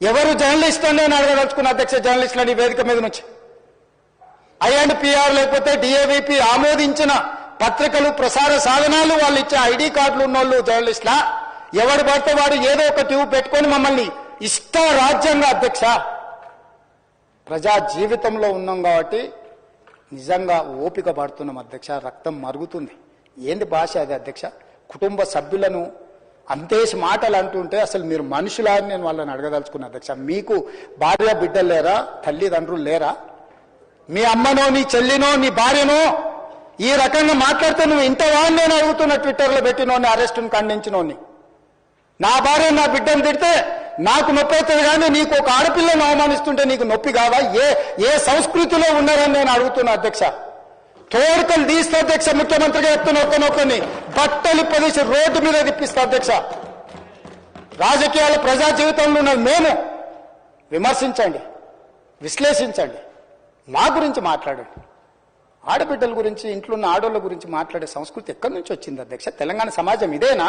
ఎవరు జర్నలిస్ట్ అని నేను అడగదలుచుకున్న అధ్యక్ష, జర్నలిస్టులని వేదిక మీద నుంచి ఐఎన్పిఆర్ లేకపోతే డిఏవిపి ఆమోదించిన పత్రికలు ప్రసార సాధనాలు వాళ్ళు ఇచ్చే ఐడి కార్డులు ఉన్నోళ్ళు జర్నలిస్టులా? ఎవడు పడితే వాడు ఏదో ఒక ట్యూబ్ పెట్టుకొని మమ్మల్ని ఇష్ట రాజ్యంగా అధ్యక్ష, ప్రజా జీవితంలో ఉన్నాం కాబట్టి నిజంగా ఓపిక పడుతున్నాం అధ్యక్ష, రక్తం మరుగుతుంది. ఏంది భాష అది అధ్యక్ష? కుటుంబ సభ్యులను అంతేసి మాటలు అంటుంటే అసలు మీరు మనుషులా అని నేను వాళ్ళని అడగదలుచుకున్నా అధ్యక్ష. మీకు భార్య బిడ్డలు లేరా? తల్లిదండ్రులు లేరా? మీ అమ్మనో నీ చెల్లినో నీ భార్యనో ఈ రకంగా మాట్లాడితే నువ్వు ఇంతవా అని నేను అడుగుతున్నా. ట్విట్టర్లో పెట్టినోని, అరెస్టును ఖండించినోని. నా భార్య నా బిడ్డను తిడితే నాకు నొప్పి అవుతుంది, కానీ నీకు ఒక ఆడపిల్లను అవమానిస్తుంటే నీకు నొప్పి కావా? ఏ సంస్కృతిలో ఉన్నారని నేను అడుగుతున్నా అధ్యక్ష. తోడుకలు తీస్తే అధ్యక్ష, ముఖ్యమంత్రిగా చెప్తున్న ఒక్కనొక్కని బట్టలు పదేసి రోడ్డు మీద తిప్పిస్తా అధ్యక్ష. రాజకీయాల ప్రజా జీవితంలో ఉన్న మేము విమర్శించండి, విశ్లేషించండి, మా గురించి మాట్లాడండి. ఆడబిడ్డల గురించి, ఇంట్లో ఉన్న ఆడోళ్ళ గురించి మాట్లాడే సంస్కృతి ఎక్కడి నుంచి వచ్చింది అధ్యక్ష? తెలంగాణ సమాజం ఇదేనా?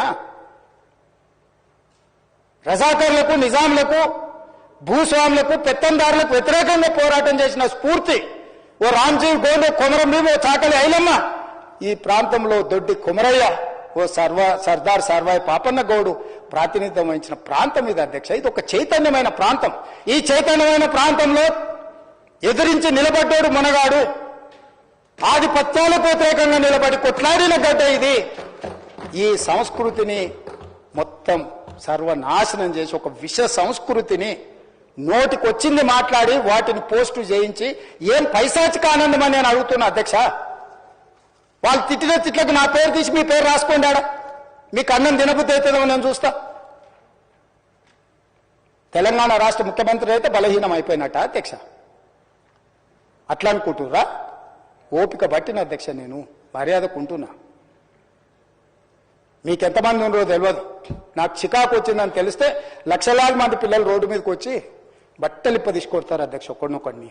రజాకర్లకు, నిజాంలకు, భూస్వాములకు, పెత్తందారులకు వ్యతిరేకంగా పోరాటం చేసిన స్ఫూర్తి ఓ రామ్జీవ్ గోండు, కొమరం భీమ్, ఓ చాకలి ఐలమ్మ, ఈ ప్రాంతంలో దొడ్డి కుమరయ్య, ఓ సర్దార్ సర్వాయి పాపన్న గౌడు ప్రాతినిధ్యం వహించిన ప్రాంతం ఇది అధ్యక్ష. ఇది ఒక చైతన్యమైన ప్రాంతం. ఈ చైతన్యమైన ప్రాంతంలో ఎదిరించి నిలబడ్డాడు మనగాడు. ఆధిపత్యాలకు వ్యతిరేకంగా నిలబడి కొట్లాడిన గడ్డ ఇది. ఈ సంస్కృతిని మొత్తం సర్వనాశనం చేసి ఒక విష సంస్కృతిని నోటికొచ్చింది మాట్లాడి వాటిని పోస్టు చేయించి ఏం పైశాచిక ఆనందం అని నేను అడుగుతున్నా అధ్యక్ష. వాళ్ళు తిట్టిన తిట్లకు నా పేరు తీసి మీ పేరు రాసుకోండి. ఆడ మీకు అన్నం తినబుద్ధి అవుతుందో నేను చూస్తా. తెలంగాణ రాష్ట్ర ముఖ్యమంత్రి అయితే బలహీనం అయిపోయినట్ట అధ్యక్ష? అట్లా అనుకుంటుర్రా? ఓపిక పట్టిన అధ్యక్ష, నేను మర్యాదకుంటున్నా. మీకెంతమంది ఉన్నారో తెలియదు. నాకు చికాకు వచ్చిందని తెలిస్తే లక్షలాది మంది పిల్లలు రోడ్డు మీదకి వచ్చి బట్టలు తీసుకొడతారు అధ్యక్ష ఒక్కడినొక్కడిని.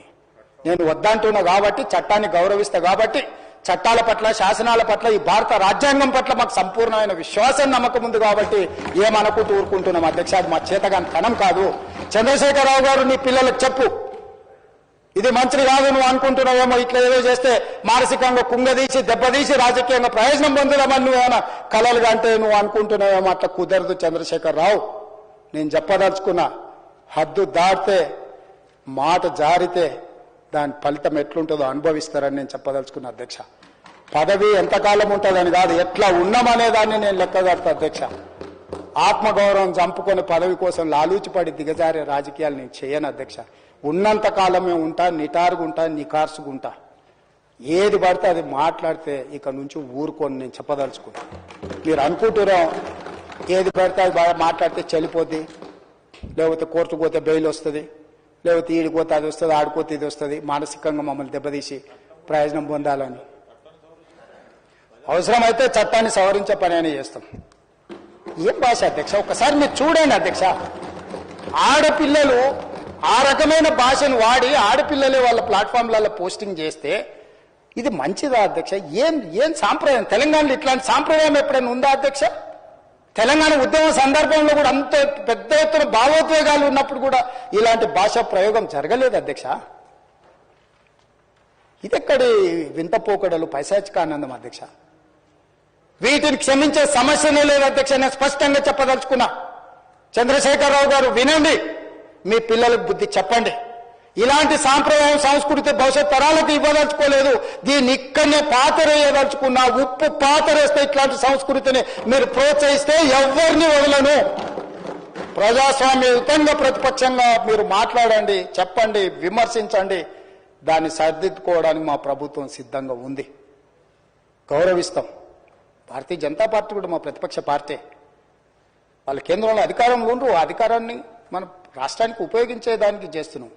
నేను వద్దంటున్నా కాబట్టి, చట్టాన్ని గౌరవిస్తా కాబట్టి, చట్టాల పట్ల, శాసనాల పట్ల, ఈ భారత రాజ్యాంగం పట్ల మాకు సంపూర్ణమైన విశ్వాసం, నమ్మకం ఉంది కాబట్టి ఏమనుకుంటూ ఊరుకుంటున్నాం అధ్యక్ష. అది మా చేతగాని తనం కాదు. చంద్రశేఖరరావు గారు నీ పిల్లలకు చెప్పు, ఇది మంచిది కాదు, నువ్వు అనుకుంటున్నావేమో ఇట్లా ఏదో చేస్తే మానసికంగా కుంగదీసి దెబ్బతీసి రాజకీయంగా ప్రయోజనం పొందుదామని నువ్వేమన్నా కలలుగా అంటే నువ్వు అనుకుంటున్నావేమో. అట్లా కుదరదు చంద్రశేఖరరావు. నేను చెప్పదలుచుకున్నా, హద్దు దాటితే, మాట జారితే దాని ఫలితం ఎట్లుంటుందో అనుభవిస్తారని నేను చెప్పదలుచుకున్నా అధ్యక్ష. పదవి ఎంతకాలం ఉంటుందని కాదు, ఎట్లా ఉన్నామనే దాన్ని నేను లెక్కగడతా అధ్యక్ష. ఆత్మగౌరవం చంపుకొని పదవి కోసం లాలూచిపడి దిగజారే రాజకీయాలు నేను చేయను అధ్యక్ష. ఉన్నంత కాలమే ఉంటా, నిటారుగుంటా, నికార్సుగుంటా. ఏది పడితే అది మాట్లాడితే ఇక నుంచి ఊరుకొని నేను చెప్పదలుచుకున్నా. మీరు అనుకుంటున్నాం ఏది పడితే అది బాగా మాట్లాడితే చెల్లిపోద్ది, లేకపోతే కోర్టుకు పోతే బెయిల్ వస్తుంది, లేకపోతే ఈడిపోతే అది వస్తుంది, ఆడిపోతే ఇది వస్తుంది, మానసికంగా మమ్మల్ని దెబ్బతీసి ప్రయోజనం పొందాలని. అవసరమైతే చట్టాన్ని సవరించే పని అయినా చేస్తాం. ఏం భాష అధ్యక్ష? ఒకసారి మీరు చూడండి అధ్యక్ష. ఆడపిల్లలు ఆ రకమైన భాషను వాడి ఆడపిల్లలే వాళ్ళ ప్లాట్ఫామ్లలో పోస్టింగ్ చేస్తే ఇది మంచిదా అధ్యక్ష? ఏం సాంప్రదాయం? తెలంగాణలో ఇట్లాంటి సాంప్రదాయం ఎప్పుడైనా ఉందా అధ్యక్ష? తెలంగాణ ఉద్యమ సందర్భంలో కూడా అంత పెద్ద ఎత్తున భావోద్వేగాలు ఉన్నప్పుడు కూడా ఇలాంటి భాషా ప్రయోగం జరగలేదు అధ్యక్ష. ఇదెక్కడి వింత పోకడలు, పైశాచిక ఆనందం అధ్యక్ష? వీటిని క్షమించే సమస్యనే లేదు అధ్యక్ష. నేను స్పష్టంగా చెప్పదలుచుకున్నా. చంద్రశేఖరరావు గారు వినండి, మీ పిల్లలకు బుద్ధి చెప్పండి. ఇలాంటి సాంప్రదాయం, సంస్కృతి భవిష్యత్ తరాలకు ఇవ్వదలుచుకోలేదు. దీన్ని ఇక్కడనే పాతరేయదలుచుకున్నా. ఉప్పు పాతరేస్తే ఇట్లాంటి సంస్కృతిని మీరు ప్రోత్సహిస్తే ఎవరిని వదలను. ప్రజాస్వామ్యయుతంగా ప్రతిపక్షంగా మీరు మాట్లాడండి, చెప్పండి, విమర్శించండి. దాన్ని సరిదిద్దుకోవడానికి మా ప్రభుత్వం సిద్ధంగా ఉంది. గౌరవిస్తాం. భారతీయ జనతా పార్టీ కూడా మా ప్రతిపక్ష పార్టీ. వాళ్ళ కేంద్రంలో అధికారంలో ఉండ్రు, ఆ అధికారాన్ని మనం రాష్ట్రానికి ఉపయోగించేదానికి చేస్తున్నాం.